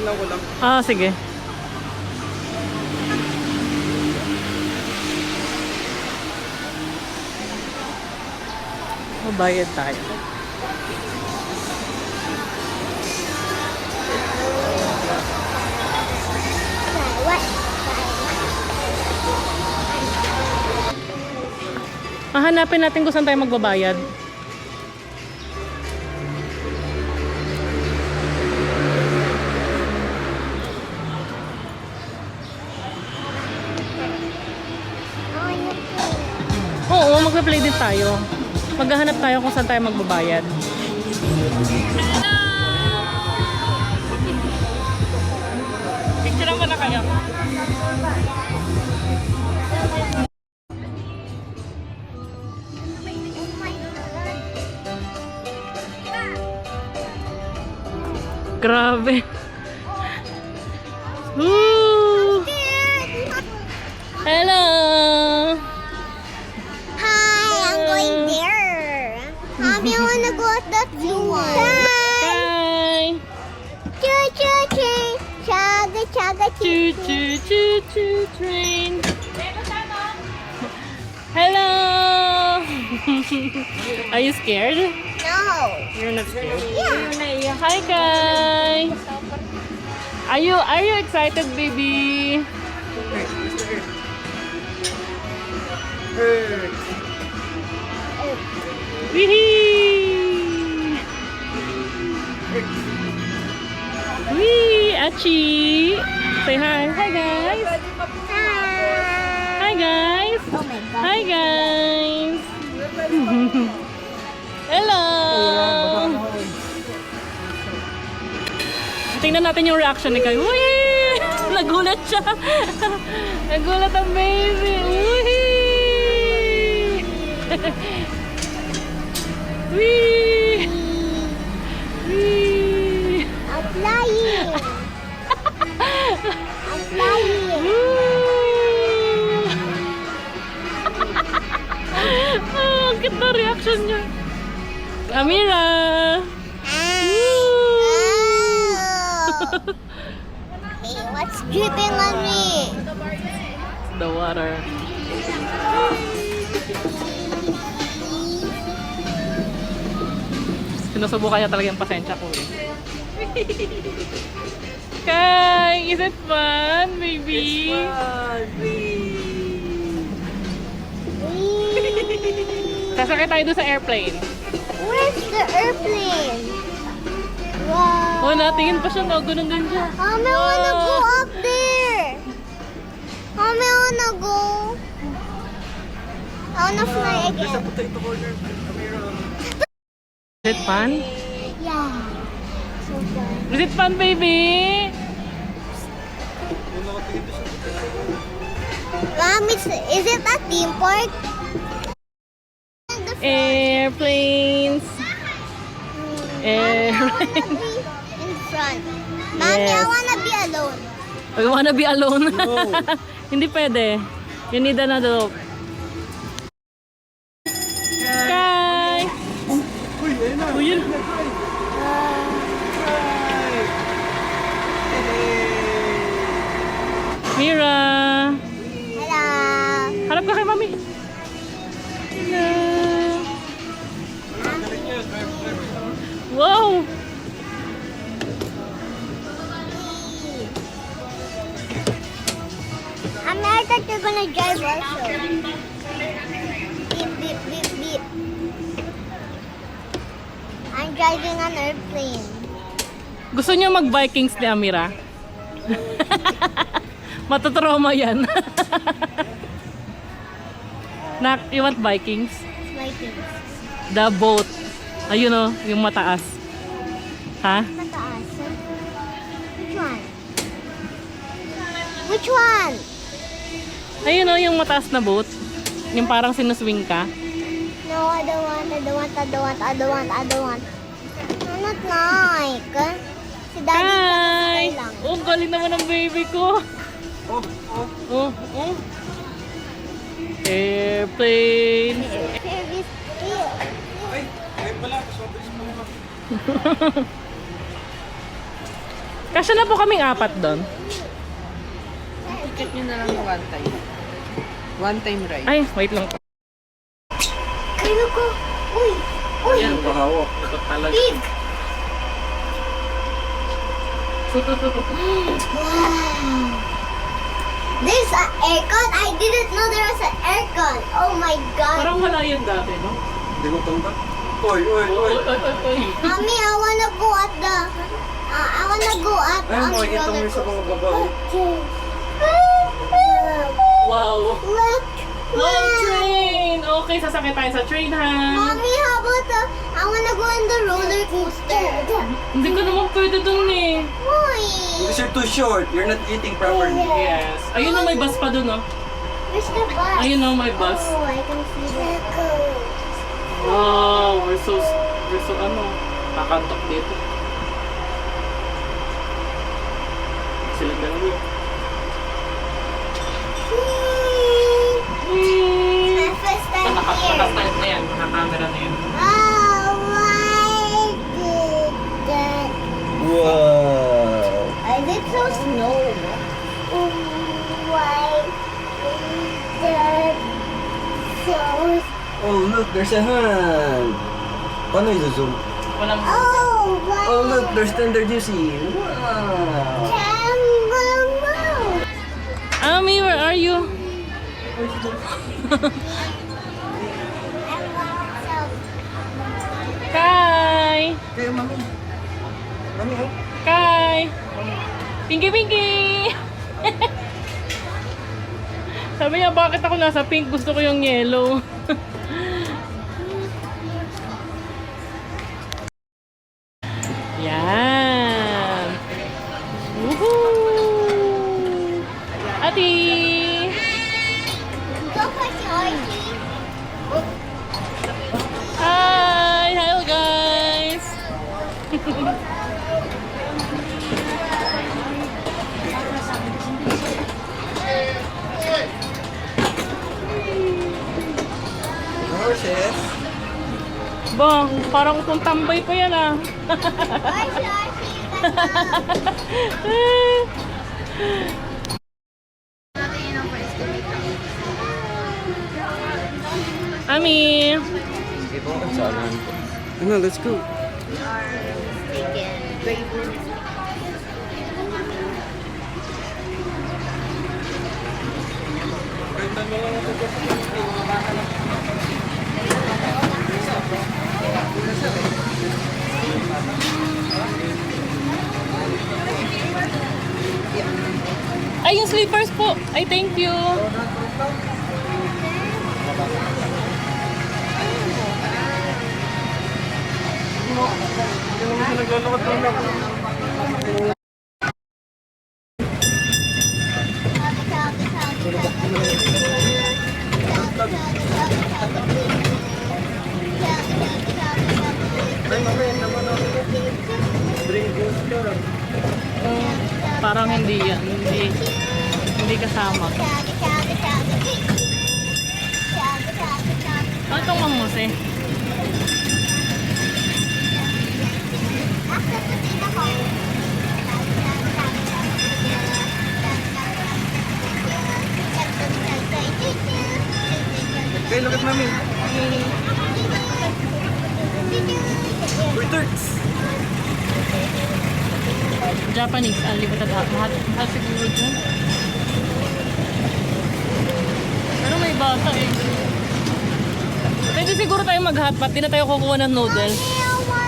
titignan ko lang. Ah, sige. Mabayad tayo. Hanapin natin kung saan tayo magbabayad. Oo, magpa-play din tayo. Maghahanap tayo kung saan tayo magbabayad. Picture mo na kayo. Grabe. Woo! Hello! Mommy, I wanna go at that blue one. Hi! Choo choo choo. Chaga chaga Choo choo. choo choo choo train. Hello! Are you scared? No. You're not scared. Yeah. Hi guys! Are you excited, baby? Wee! Wee! Achi! Say hi. Hi guys! Hi guys! Oh my god. Hi guys! Hello! Tingnan natin yung reaction ni Kai. Wee! Nagulat siya! Nagulat ang baby! Wee! Wee! Wee! I'm flying. I'm flying. Ang cute na reaction niya. Amira! Hey, what's dripping on me? The water. Sinusubukan niya talaga yung pasensya ko eh. Kai, is it fun, baby? Sasakay tayo doon sa airplane. Where's the airplane? Wow. Oh, natingin pa siya, no? Ganun siya. Mommy, I wanna go up there. Mommy, I wanna go. I wanna fly again. Potato corner. Is it fun? Yeah. So fun. Is it fun, baby? Mom, is it a theme park? Airplanes. Mommy, I wanna be in front. Mommy, I Yes. wanna be alone. You wanna be alone? No. Hindi pwede. You need another. Kai! Uy, ayun na. Uy, yun. Mira! Hello. Harap ka kay mami. Hello! Wow! I thought you're gonna drive also. Beep, beep, beep, beep. I'm driving an airplane. Gusto niyo mag-Vikings ni Amira? Matutrauma yan. You want Vikings? My things. The boat. Ayun o, yung mataas. Ha? Mataas. Which one? Which one? Ayun o, yung mataas na boat. Yung parang sinuswing ka. No, I don't want, I don't want, I don't want, I don't want, I don't want. I'm not like. Si Daddy Hi! lang. Oh, galing naman ang baby ko. Oh, oh. Oh, oh. Airplane. Service fee. Ay, ayun pala. Sobrang pala. Kasya na po kaming apat doon. Ticket nyo na lang yung one time. One time ride. Ay, wait lang po. Kayo ko. Uy! Uy! Ano ba hawak? Ito talaga. Big! Wow! There's an aircon? I didn't know there was an aircon. Oh my god. Parang wala yan dati, no? Hindi mo tanda. Oy, oy, oy. Oy. Mommy, I wanna go at the... I wanna go at Ay, makikita mo yung sa mga babae. Okay. Wow. Look! Wow, train! Okay, sasakay tayo sa train, ha? Mommy, how about the... I wanna go in the roller coaster. Hindi ko naman pwede dun eh. Why? Because you're too short. You're not eating properly. Yes. Ayun na, may bus pa dun, oh. Where's the bus? Ayun na, may bus. Oh, I can see the Wow, we're so kakantok dito. Sila dalawa. My first time here. Nakakas na yan, nakakamera na yan. Oh, why did that? Wow. Is it so snow? Oh, why is that so? Oh, look, there's a hand. Paano i-zoom? Walang... Oh, why? Oh, look, there's tender juicy. Wow. Kangaroo. Ami, where are you? I want some. Kai! Kaya, mami. Mami, oh. Kai! Pinky, Pinky! Sabi niya, bakit ako nasa pink? Gusto ko yung yellow. Yan! Woohoo! Ati! Go for Georgie. Hi! Hello guys! Horses. Bang, parang kung tambay pa yan ah. Bye, Georgie. Ami! Ano, let's go. Ay, yung slippers po. Ay, thank you. Parang hindi yan. Hindi kasama. Ano itong mamuse? Okay, look at mommy. Returns. Japanese, unlimited hot. Mahal siguro dyan. Pero may bata eh. Pwede siguro tayo mag-hotpot. Di na tayo kukuha ng noodles.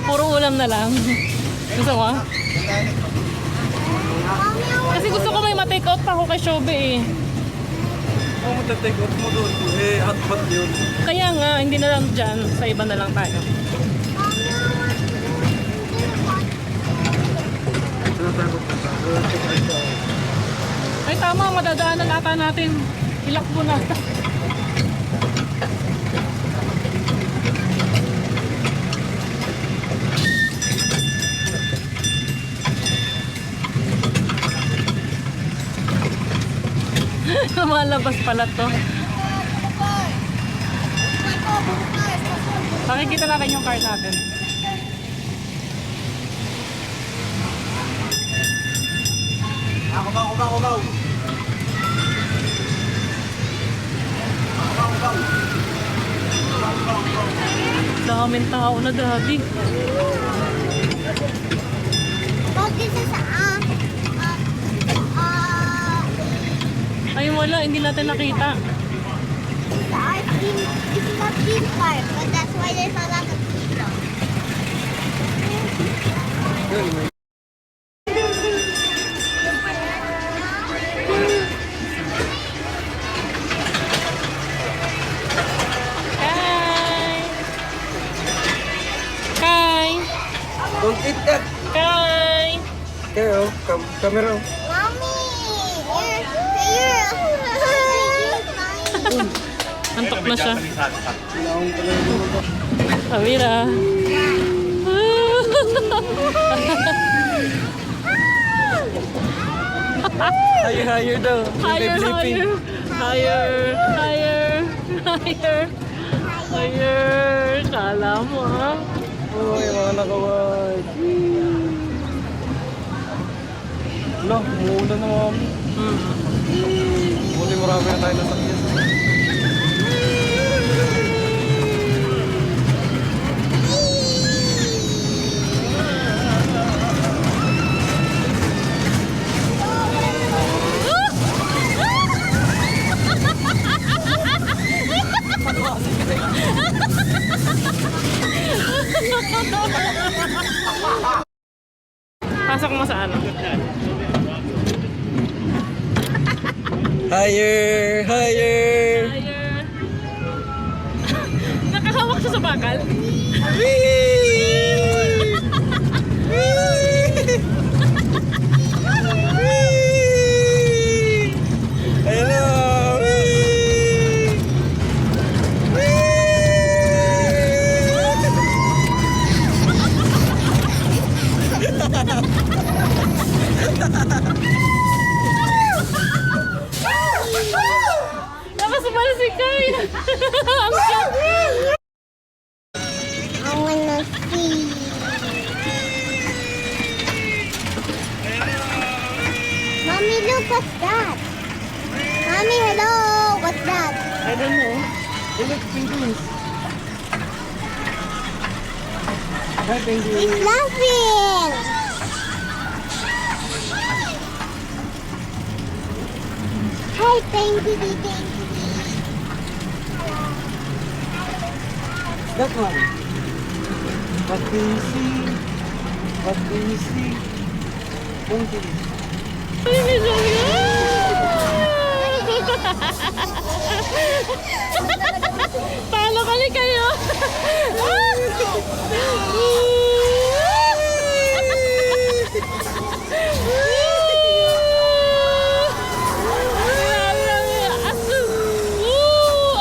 Puro ulam na lang. Gusto mo? Kasi gusto ko may ma-take out pa ako kay Shobe eh. Oh, matatake out mo doon. Eh, hotpot yun. Kaya nga, hindi na lang dyan. Sa iba na lang tayo. Ano tayo pupunta? Ay tama, madadaanan ata natin. Ilakbo na. Lumalabas pala to. Pakikita natin yung card natin. Daming tao na, Daddy. But this is Ay, wala. Hindi natin nakita. the art theme. This is a theme park, but that's why there's a lot of people. Kai! Kai! Don't eat that. Kai! Kaya, camera. Mommy, Antok na siya. Kailangan ko lang yung mga. Amira. Higher daw. Higher, higher, higher, higher, higher, higher. Kala mo, ha? Uy, mga nakawag. Wala, umuulan na mami. Buti marami na tayo nasakyan. Pasok mo sa ano? Higher, higher. Higher. Nakahawak siya sa bakal. Tapos balik si Kai. Ang cute. I wanna see. Mommy, look, what's that? Mommy, hello, what's that? I don't know. Hey, look, penguins. Hi, penguins. It's laughing. Hi, penguin, That one. What do you see? What do you see? Penguins. Ay, may sabi. Talo kali kayo.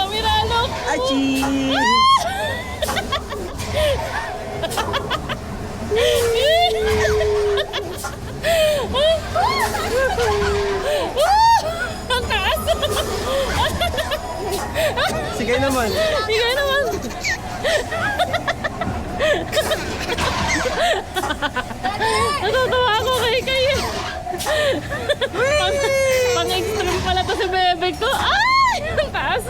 Amiralo. Achi! Ang taas! Sige naman. Sige naman! Natatawa ako kay Kay. Pang-extreme pala to si bebe ko. Ay! Ang taas!